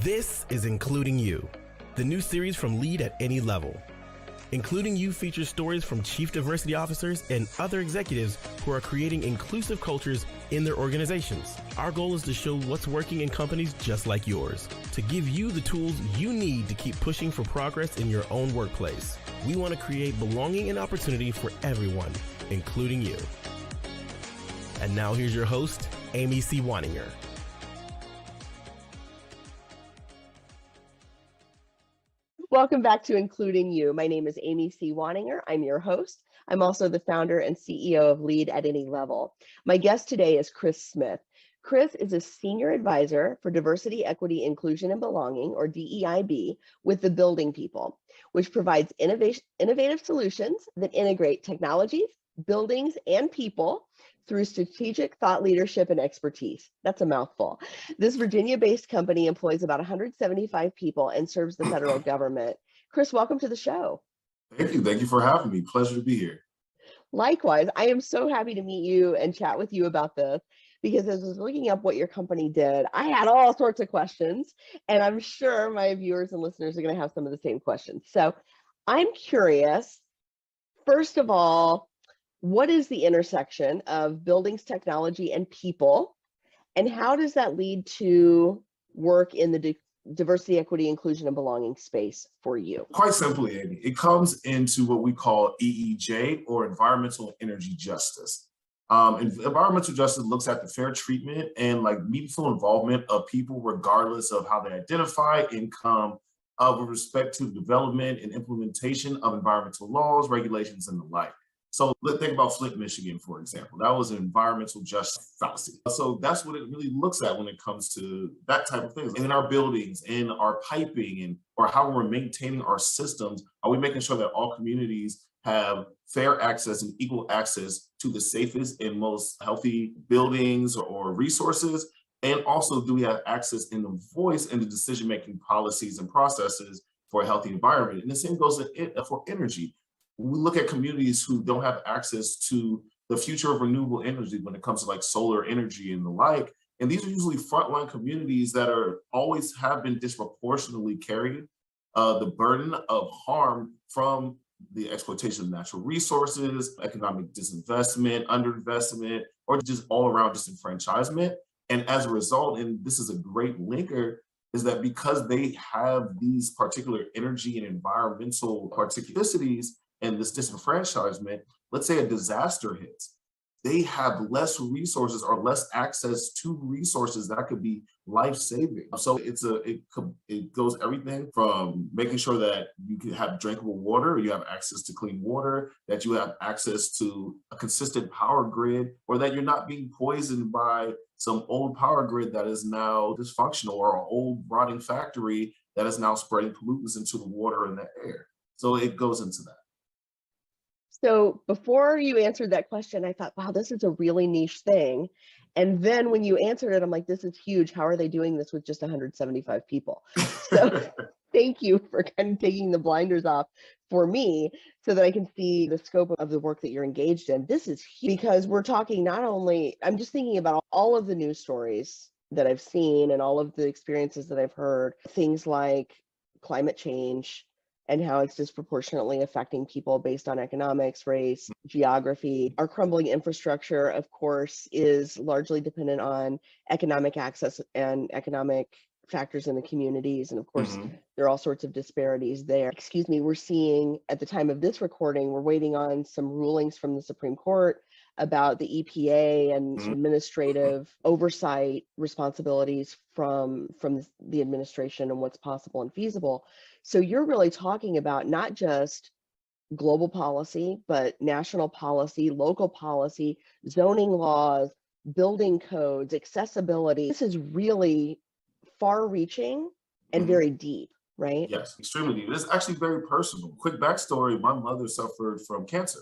This is Including You, the new series from Lead at Any Level. Including You features stories from chief diversity officers and other executives who are creating inclusive cultures in their organizations. Our goal is to show what's working in companies just like yours, to give you the tools you need to keep pushing for progress in your own workplace. We want to create belonging and opportunity for everyone, including you. And now here's your host, Amy C. Waninger. Welcome back to Including You. My name is Amy C. Waninger. I'm your host. I'm also the founder and CEO of Lead at Any Level. My guest today is Chris Smith. Chris is a senior advisor for diversity, equity, inclusion, and belonging, or DEIB, with the Building People, which provides innovative solutions that integrate technologies, buildings, and people through strategic thought leadership and expertise. That's a mouthful. This Virginia-based company employs about 175 people and serves the federal government. Chris, welcome to the show. Thank you. Thank you for having me. Pleasure to be here. Likewise, I am so happy to meet you and chat with you about this, because as I was looking up what your company did, I had all sorts of questions, and I'm sure my viewers and listeners are going to have some of the same questions. So I'm curious, first of all, what is the intersection of buildings, technology, and people? And how does that lead to work in the diversity, equity, inclusion, and belonging space for you? Quite simply, Amy, it comes into what we call EEJ, or environmental energy justice. Environmental justice looks at the fair treatment and meaningful involvement of people regardless of how they identify, income, with respect to the development and implementation of environmental laws, regulations, and the like. So let's think about Flint, Michigan, for example. That was an environmental justice fallacy. So that's what it really looks at when it comes to that type of things. In our buildings, in our piping, or how we're maintaining our systems, are we making sure that all communities have fair access and equal access to the safest and most healthy buildings or resources? And also, do we have access in the voice in the decision-making policies and processes for a healthy environment? And the same goes for energy. We look at communities who don't have access to the future of renewable energy when it comes to solar energy and the like. And these are usually frontline communities that always have been disproportionately carrying the burden of harm from the exploitation of natural resources, economic disinvestment, underinvestment, or just all around disenfranchisement. And as a result, and this is a great linker, is that because they have these particular energy and environmental particularities and this disenfranchisement, let's say a disaster hits, they have less resources or less access to resources that could be life-saving. So it goes everything from making sure that you can have drinkable water, you have access to clean water, that you have access to a consistent power grid, or that you're not being poisoned by some old power grid that is now dysfunctional, or an old rotting factory that is now spreading pollutants into the water and the air. So it goes into that. So before you answered that question, I thought, wow, this is a really niche thing. And then when you answered it, I'm like, this is huge. How are they doing this with just 175 people? So thank you for kind of taking the blinders off for me so that I can see the scope of the work that you're engaged in. This is huge, because we're talking not only, I'm just thinking about all of the news stories that I've seen and all of the experiences that I've heard, things like climate change, and how it's disproportionately affecting people based on economics, race, geography. Our crumbling infrastructure, of course, is largely dependent on economic access and economic factors in the communities. And of course, there are all sorts of disparities there. Excuse me, we're seeing, at the time of this recording, we're waiting on some rulings from the Supreme Court about the EPA and administrative oversight responsibilities from the administration and what's possible and feasible. So you're really talking about not just global policy, but national policy, local policy, zoning laws, building codes, accessibility. This is really far-reaching and very deep, right? Yes, extremely deep. It's actually very personal. Quick backstory, my mother suffered from cancer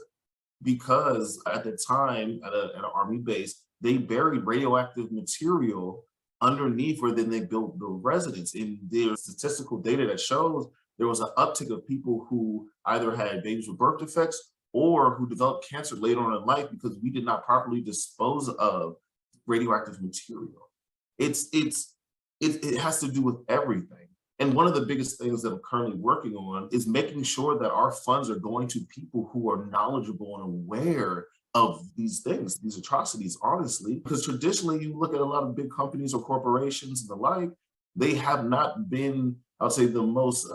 because at the time at an Army base, they buried radioactive material underneath where then they built the residence. And there's statistical data that shows there was an uptick of people who either had babies with birth defects or who developed cancer later on in life because we did not properly dispose of radioactive material. It's it has to do with everything. And one of the biggest things that I'm currently working on is making sure that our funds are going to people who are knowledgeable and aware of these things, these atrocities, honestly. Because traditionally, you look at a lot of big companies or corporations and the like, they have not been, I would say, the most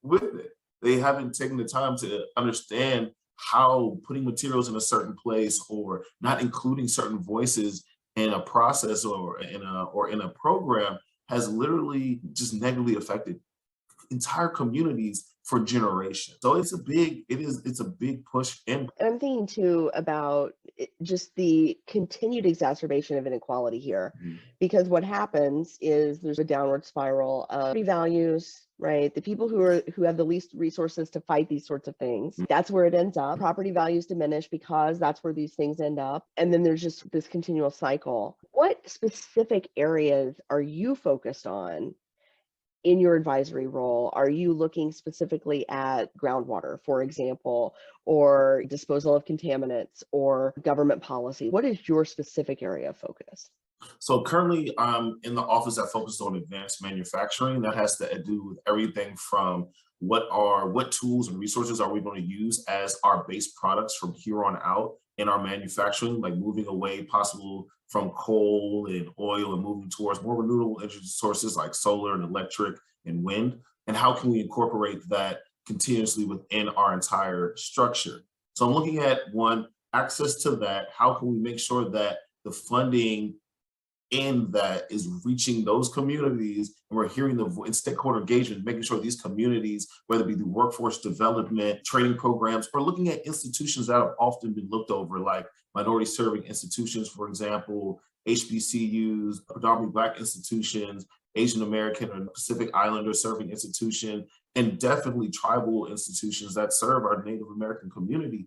with it. They haven't taken the time to understand how putting materials in a certain place or not including certain voices in a process or in a program has literally just negatively affected entire communities for generations. So it's a big push in. And I'm thinking too about just the continued exacerbation of inequality here, because what happens is there's a downward spiral of property values, right? The people who have the least resources to fight these sorts of things, that's where it ends up. Property values diminish because that's where these things end up. And then there's just this continual cycle. What specific areas are you focused on in your advisory role? Are you looking specifically at groundwater, for example, or disposal of contaminants or government policy? What is your specific area of focus? So currently I'm in the office that focuses on advanced manufacturing. That has to do with everything from what tools and resources are we going to use as our base products from here on out in our manufacturing, like moving away possible from coal and oil and moving towards more renewable energy sources like solar and electric and wind. And how can we incorporate that continuously within our entire structure? So I'm looking at one, access to that. How can we make sure that the funding in that is reaching those communities, and we're hearing the voice, stakeholder engagement, making sure these communities, whether it be the workforce development, training programs, or looking at institutions that have often been looked over, like minority serving institutions, for example, HBCUs, predominantly Black institutions, Asian American and Pacific Islander serving institution, and definitely tribal institutions that serve our Native American community.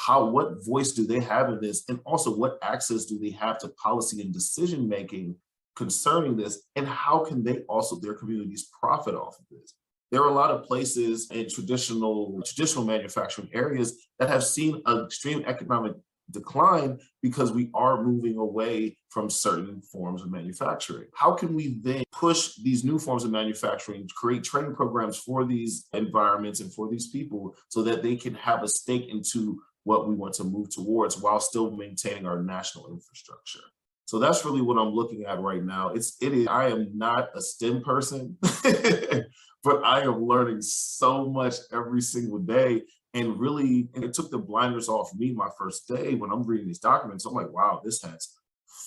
What voice do they have in this? And also what access do they have to policy and decision making concerning this? And how can they also, their communities, profit off of this? There are a lot of places in traditional manufacturing areas that have seen an extreme economic decline because we are moving away from certain forms of manufacturing. How can we then push these new forms of manufacturing, create training programs for these environments and for these people so that they can have a stake into what we want to move towards while still maintaining our national infrastructure? So that's really what I'm looking at right now. I am not a STEM person, but I am learning so much every single day. And it took the blinders off me my first day when I'm reading these documents. I'm like, wow, this has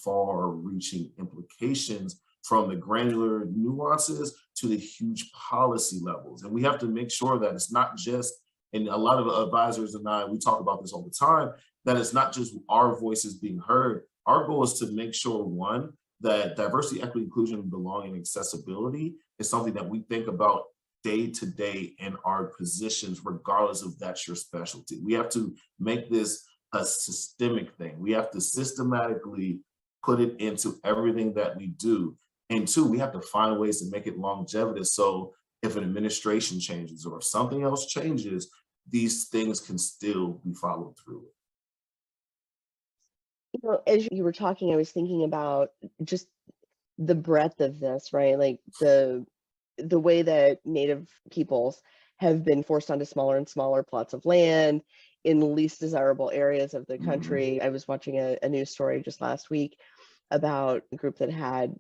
far-reaching implications from the granular nuances to the huge policy levels. And we have to make sure that it's not just, and a lot of advisors and we talk about this all the time, that it's not just our voices being heard. Our goal is to make sure, one, that diversity, equity, inclusion, belonging, and accessibility is something that we think about day to day in our positions, regardless if that's your specialty. We have to make this a systemic thing. We have to systematically put it into everything that we do. And two, we have to find ways to make it longevitous. So if an administration changes or if something else changes, these things can still be followed through. You know, as you were talking, I was thinking about just the breadth of this, right? Like the way that Native peoples have been forced onto smaller and smaller plots of land in least desirable areas of the country. I was watching a news story just last week about a group that had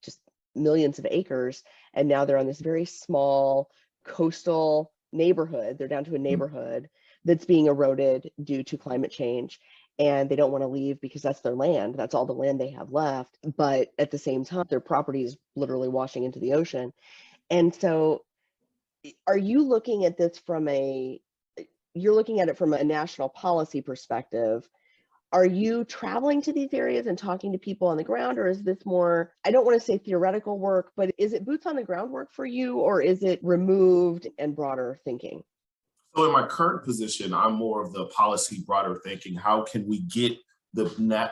just millions of acres, and now they're on this very small coastal neighborhood. They're down to a neighborhood that's being eroded due to climate change, and they don't want to leave because that's their land. That's all the land they have left. But at the same time, their property is literally washing into the ocean. And so are you looking at this you're looking at it from a national policy perspective? Are you traveling to these areas and talking to people on the ground, or is this more, I don't want to say theoretical work, but is it boots on the ground work for you, or is it removed and broader thinking? So in my current position, I'm more of the policy broader thinking. How can we get the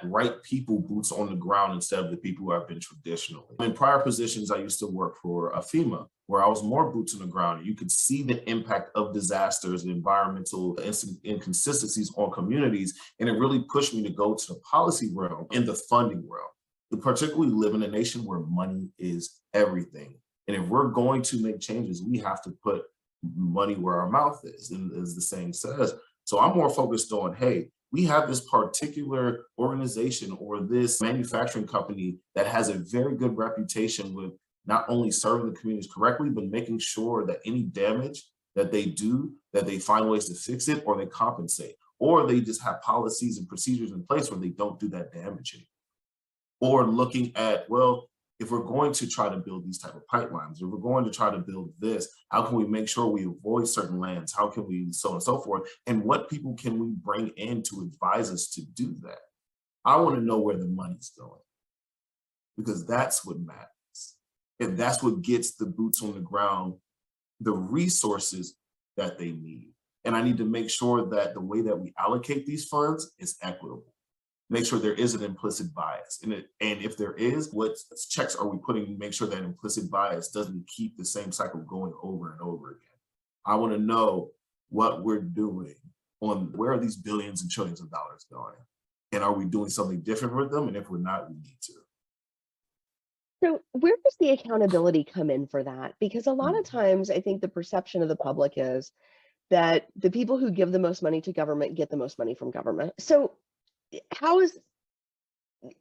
right people boots on the ground instead of the people who have been traditionally? In prior positions, I used to work for FEMA, where I was more boots on the ground. You could see the impact of disasters and environmental inconsistencies on communities. And it really pushed me to go to the policy realm and the funding realm. We particularly live in a nation where money is everything. And if we're going to make changes, we have to put money where our mouth is, and as the saying says. So I'm more focused on, hey, we have this particular organization or this manufacturing company that has a very good reputation with not only serving the communities correctly, but making sure that any damage that they do, that they find ways to fix it, or they compensate, or they just have policies and procedures in place where they don't do that damage anymore. Or looking at, well, if we're going to try to build these type of pipelines, if we're going to try to build this, how can we make sure we avoid certain lands? How can we, so on and so forth? And what people can we bring in to advise us to do that? I want to know where the money's going, because that's what matters. And that's what gets the boots on the ground, the resources that they need. And I need to make sure that the way that we allocate these funds is equitable. Make sure there is an implicit bias in it. And if there is, what checks are we putting to make sure that implicit bias doesn't keep the same cycle going over and over again? I want to know what we're doing on where are these billions and trillions of dollars going? And are we doing something different with them? And if we're not, we need to. So where does the accountability come in for that? Because a lot of times I think the perception of the public is that the people who give the most money to government get the most money from government. So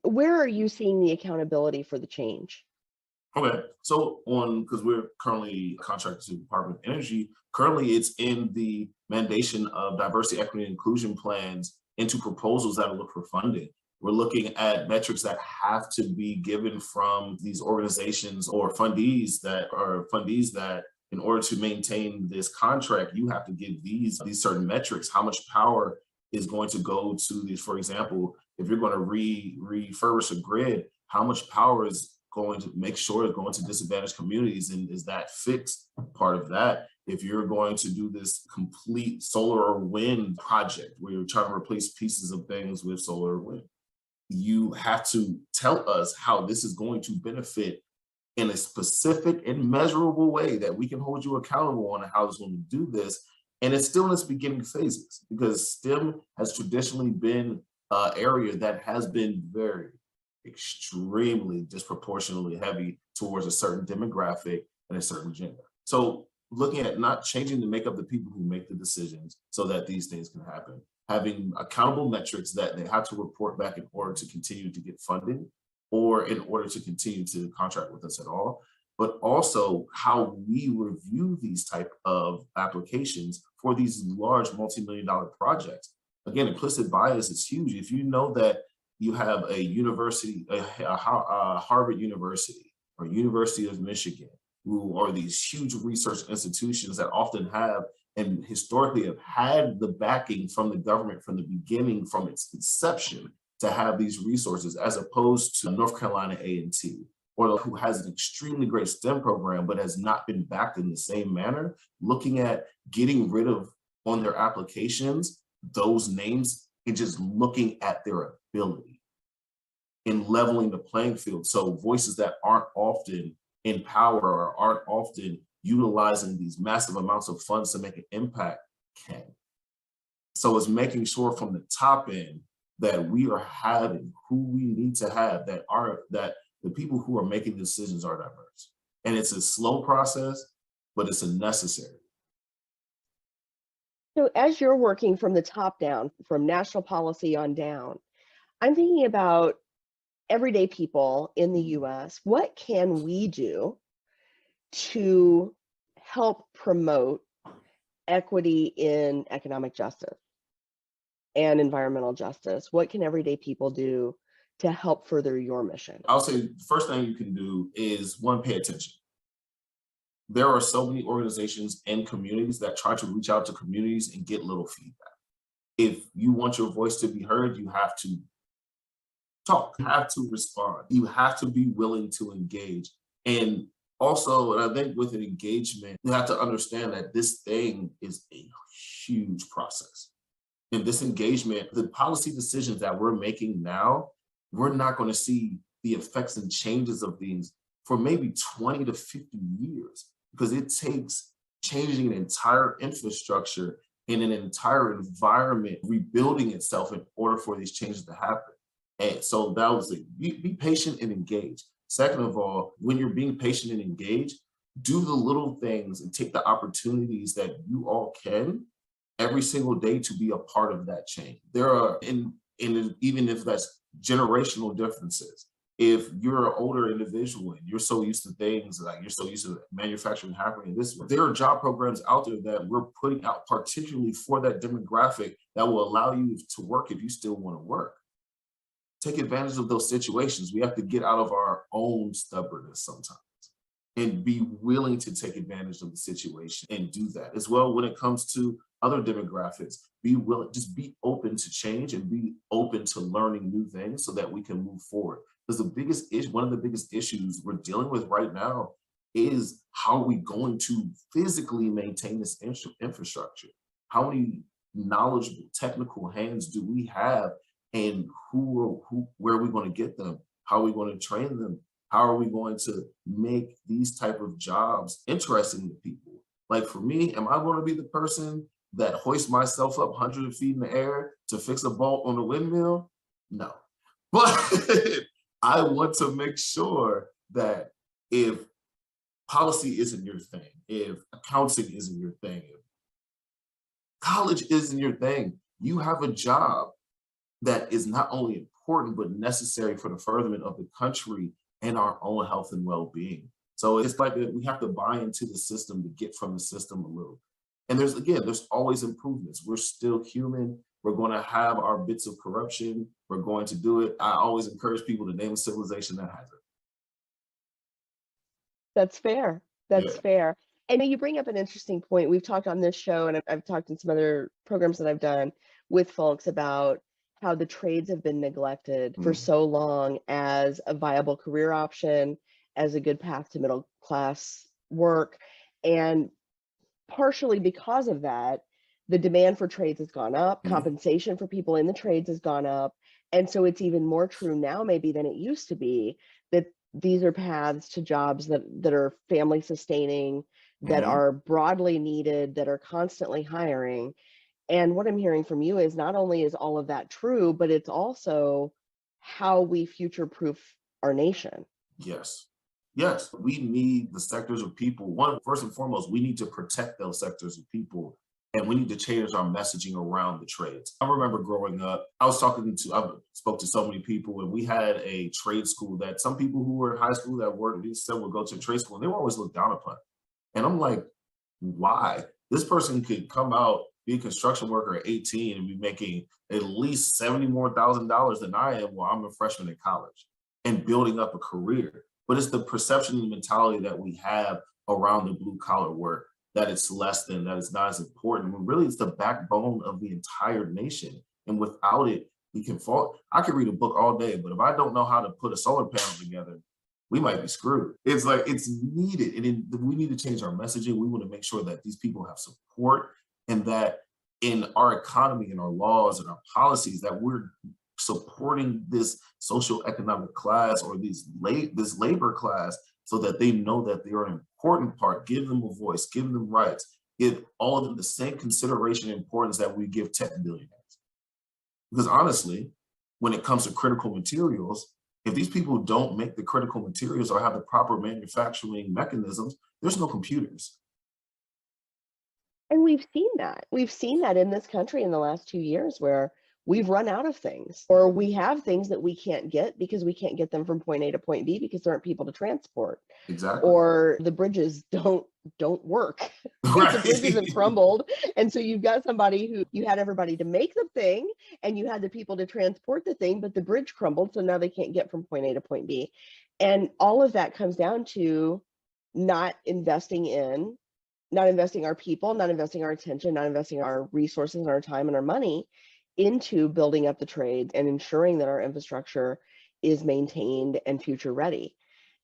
where are you seeing the accountability for the change? Okay, so because we're currently contracted to the Department of Energy, currently it's in the mandation of diversity, equity, and inclusion plans into proposals that look for funding. We're looking at metrics that have to be given from these organizations or fundees that in order to maintain this contract, you have to give these certain metrics. How much power is going to go to these? For example, if you're going to refurbish a grid, how much power is going to make sure it's going to disadvantaged communities, and is that fixed part of that? If you're going to do this complete solar or wind project where you're trying to replace pieces of things with solar or wind, you have to tell us how this is going to benefit in a specific and measurable way that we can hold you accountable on how it's going to do this. And it's still in its beginning phases, because STEM has traditionally been an area that has been very extremely disproportionately heavy towards a certain demographic and a certain gender. So looking at not changing the makeup of the people who make the decisions so that these things can happen, having accountable metrics that they have to report back in order to continue to get funding or in order to continue to contract with us at all, but also how we review these type of applications for these large multi-million-dollar projects. Again, implicit bias is huge. If you know that you have a university, a Harvard University or University of Michigan, who are these huge research institutions that often have and historically have had the backing from the government from the beginning, from its inception, to have these resources, as opposed to North Carolina A&T, or who has an extremely great STEM program, but has not been backed in the same manner, looking at getting rid of on their applications those names and just looking at their ability and leveling the playing field. So voices that aren't often in power or aren't often utilizing these massive amounts of funds to make an impact can. So it's making sure from the top end that we are having who we need to have, that the people who are making decisions are diverse. And it's a slow process, but it's a necessary. So as you're working from the top down, from national policy on down, I'm thinking about everyday people in the US. What can we do to help promote equity in economic justice and environmental justice? What can everyday people do to help further your mission? I'll say the first thing you can do is, one, pay attention. There are so many organizations and communities that try to reach out to communities and get little feedback. If you want your voice to be heard, you have to talk, you have to respond, you have to be willing to engage. And also, and I think with an engagement, you have to understand that this thing is a huge process. In this engagement, the policy decisions that we're making now, we're not going to see the effects and changes of these for maybe 20 to 50 years, because it takes changing an entire infrastructure in an entire environment, rebuilding itself in order for these changes to happen. And so that was it. Be patient and engage. Second of all, when you're being patient and engaged, do the little things and take the opportunities that you all can every single day to be a part of that change. There are, even if that's generational differences, if you're an older individual and you're so used to things, like you're so used to manufacturing happening this way, there are job programs out there that we're putting out particularly for that demographic that will allow you to work if you still want to work. Take advantage of those situations. We have to get out of our own stubbornness sometimes and be willing to take advantage of the situation and do that. As well, when it comes to other demographics, be willing, just be open to change and be open to learning new things so that we can move forward. Because one of the biggest issues we're dealing with right now is how are we going to physically maintain this infrastructure? How many knowledgeable technical hands do we have, and where are we going to get them? How are we going to train them? How are we going to make these type of jobs interesting to people? Like for me, am I going to be the person that hoists myself up 100 feet in the air to fix a bolt on a windmill? No. But I want to make sure that if policy isn't your thing, if accounting isn't your thing, if college isn't your thing, you have a job that is not only important, but necessary for the furtherment of the country and our own health and well-being. So it's like we have to buy into the system to get from the system a little. And there's always improvements. We're still human. We're going to have our bits of corruption. We're going to do it. I always encourage people to name a civilization that has it. That's fair. That's fair. And you bring up an interesting point. We've talked on this show, and I've talked in some other programs that I've done with folks about how the trades have been neglected for so long as a viable career option, as a good path to middle class work. And partially because of that, the demand for trades has gone up, compensation for people in the trades has gone up. And so it's even more true now maybe than it used to be, that these are paths to jobs that are family sustaining, that are broadly needed, that are constantly hiring. And what I'm hearing from you is not only is all of that true, but it's also how we future-proof our nation. Yes. Yes, we need the sectors of people. First and foremost, we need to protect those sectors of people, and we need to change our messaging around the trades. I remember growing up, I spoke to so many people, and we had a trade school that some people who were in high school that would go to a trade school, and they were always looked down upon. And I'm like, why? This person could come out, be a construction worker at 18 and be making at least $70,000 more than I am while I'm a freshman in college and building up a career. But it's the perception and mentality that we have around the blue collar work, that it's less than, that it's not as important, when really it's the backbone of the entire nation. And without it, we can fall. I could read a book all day, but if I don't know how to put a solar panel together, we might be screwed. It's like, it's needed. And we need to change our messaging. We want to make sure that these people have support, and that in our economy and our laws and our policies, that we're supporting this social economic class, or this labor class, so that they know that they are an important part. Give them a voice, give them rights, give all of them the same consideration and importance that we give tech billionaires. Because honestly, when it comes to critical materials, if these people don't make the critical materials or have the proper manufacturing mechanisms, there's no computers. And we've seen that. We've seen that in this country in the last 2 years, where we've run out of things, or we have things that we can't get because we can't get them from point A to point B because there aren't people to transport. Exactly. Or the bridges don't work. Right. The bridges have crumbled. And so you've got somebody who, you had everybody to make the thing and you had the people to transport the thing, but the bridge crumbled. So now they can't get from point A to point B. And all of that comes down to not investing our people, not investing our attention, not investing our resources and our time and our money into building up the trades and ensuring that our infrastructure is maintained and future ready.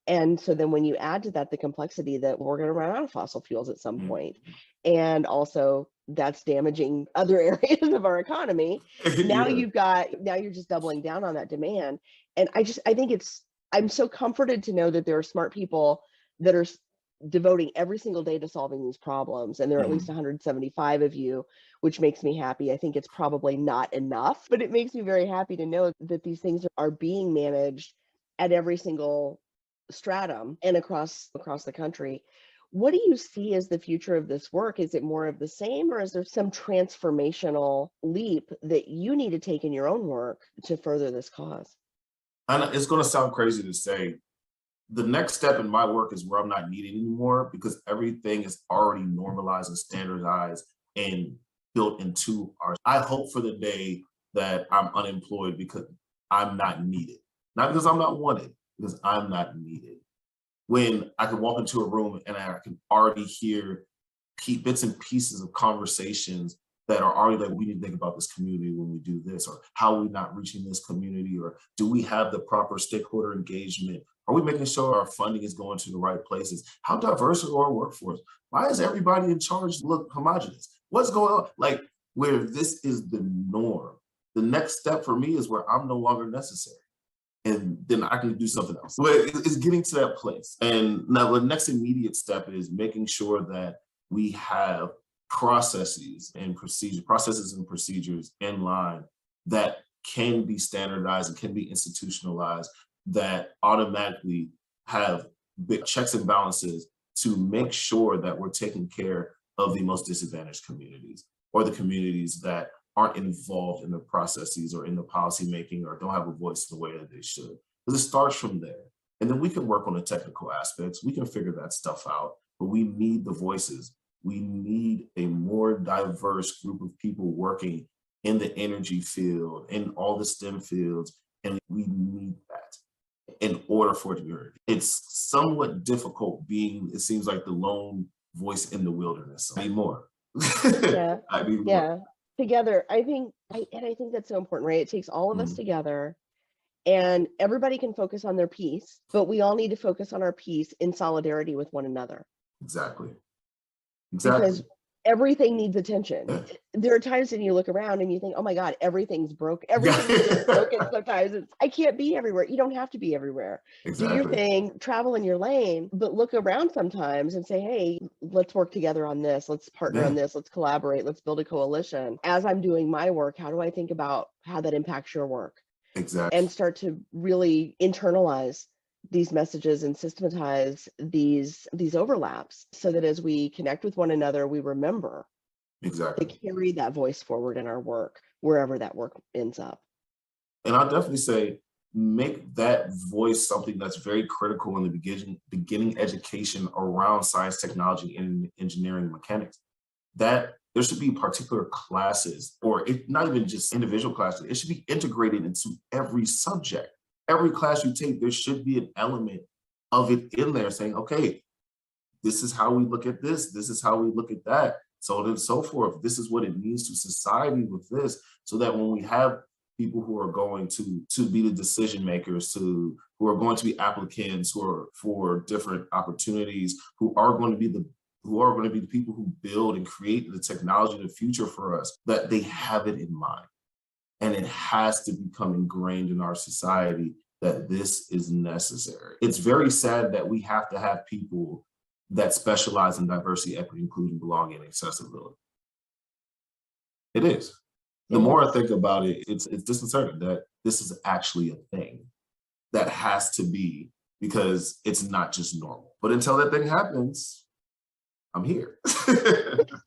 And so then when you add to that the complexity that we're going to run out of fossil fuels at some point, and also that's damaging other areas of our economy, now you're just doubling down on that demand. And I'm so comforted to know that there are smart people that are devoting every single day to solving these problems. And there are at least 175 of you, which makes me happy. I think it's probably not enough, but it makes me very happy to know that these things are being managed at every single stratum and across the country. What do you see as the future of this work? Is it more of the same, or is there some transformational leap that you need to take in your own work to further this cause? And it's going to sound crazy to say, the next step in my work is where I'm not needed anymore, because everything is already normalized and standardized and built into our. I hope for the day that I'm unemployed because I'm not needed, not because I'm not wanted, because I'm not needed. When I can walk into a room and I can already hear key bits and pieces of conversations that are already like, we need to think about this community when we do this, or how are we not reaching this community, or do we have the proper stakeholder engagement? Are we making sure our funding is going to the right places? How diverse are our workforce? Why is everybody in charge look homogenous? What's going on? Like, where this is the norm. The next step for me is where I'm no longer necessary. And then I can do something else. But it's getting to that place. And now the next immediate step is making sure that we have processes and procedures in line that can be standardized and can be institutionalized, that automatically have big checks and balances to make sure that we're taking care of the most disadvantaged communities, or the communities that aren't involved in the processes or in the policy making, or don't have a voice in the way that they should. Because it starts from there. And then we can work on the technical aspects. We can figure that stuff out, but we need the voices. We need a more diverse group of people working in the energy field, in all the STEM fields, and we need that in order for it to be heard. It's somewhat difficult being, it seems like, the lone voice in the wilderness. I need more. Yeah. I need more. Yeah. Together, I think that's so important, right? It takes all of us together, and everybody can focus on their piece, but we all need to focus on our piece in solidarity with one another. Exactly. Because everything needs attention. There are times when you look around and you think, oh my God, everything's broke. Everything's just broken. Sometimes I can't be everywhere. You don't have to be everywhere. Exactly. Do your thing, travel in your lane, but look around sometimes and say, hey, let's work together on this. Let's partner on this. Let's collaborate. Let's build a coalition. As I'm doing my work, how do I think about how that impacts your work? Exactly. And start to really internalize these messages and systematize these overlaps, so that as we connect with one another, we remember to carry that voice forward in our work, wherever that work ends up. And I'll definitely say, make that voice something that's very critical in the beginning education around science, technology, and engineering and mechanics. That there should be particular classes, or not even just individual classes, it should be integrated into every subject. Every class you take, there should be an element of it in there saying, okay, this is how we look at this. This is how we look at that. So on and so forth. This is what it means to society with this. So that when we have people who are going to be the decision makers, who are going to be applicants, who are for different opportunities, who are going to be the people who build and create the technology of the future for us, that they have it in mind. And it has to become ingrained in our society that this is necessary. It's very sad that we have to have people that specialize in diversity, equity, inclusion, belonging, and accessibility. It is. The more I think about it, it's disconcerting that this is actually a thing that has to be, because it's not just normal. But until that thing happens, I'm here.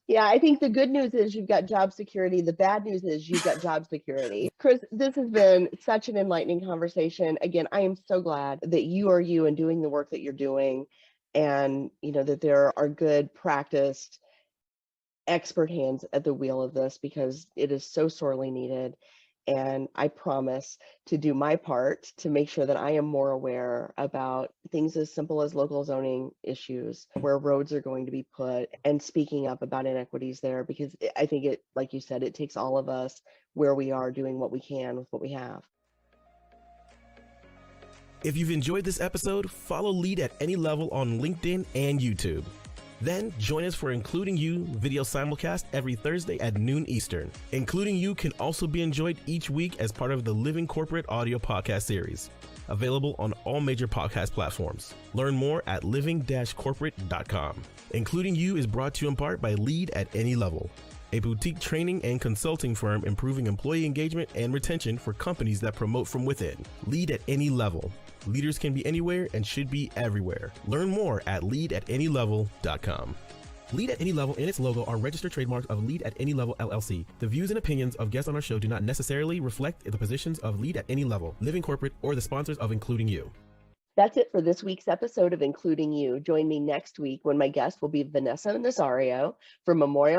Yeah, I think the good news is you've got job security. The bad news is you've got job security. Chris, this has been such an enlightening conversation. Again, I am so glad that you are you and doing the work that you're doing, and that there are good, practiced, expert hands at the wheel of this, because it is so sorely needed. And I promise to do my part to make sure that I am more aware about things as simple as local zoning issues, where roads are going to be put, and speaking up about inequities there, because I think it, like you said, it takes all of us where we are doing what we can with what we have. If you've enjoyed this episode, follow Lead at Any Level on LinkedIn and YouTube. Then join us for Including You video simulcast every Thursday at noon Eastern. Including You can also be enjoyed each week as part of the Living Corporate audio podcast series. available on all major podcast platforms. Learn more at living-corporate.com. Including You is brought to you in part by Lead at Any Level, a boutique training and consulting firm improving employee engagement and retention for companies that promote from within. Lead at Any Level. Leaders can be anywhere and should be everywhere. Learn more at leadatanylevel.com. Lead at Any Level and its logo are registered trademarks of Lead at Any Level LLC. The views and opinions of guests on our show do not necessarily reflect the positions of Lead at Any Level, Living Corporate, or the sponsors of Including You. That's it for this week's episode of Including You. Join me next week when my guest will be Vanessa Nazario for Memorial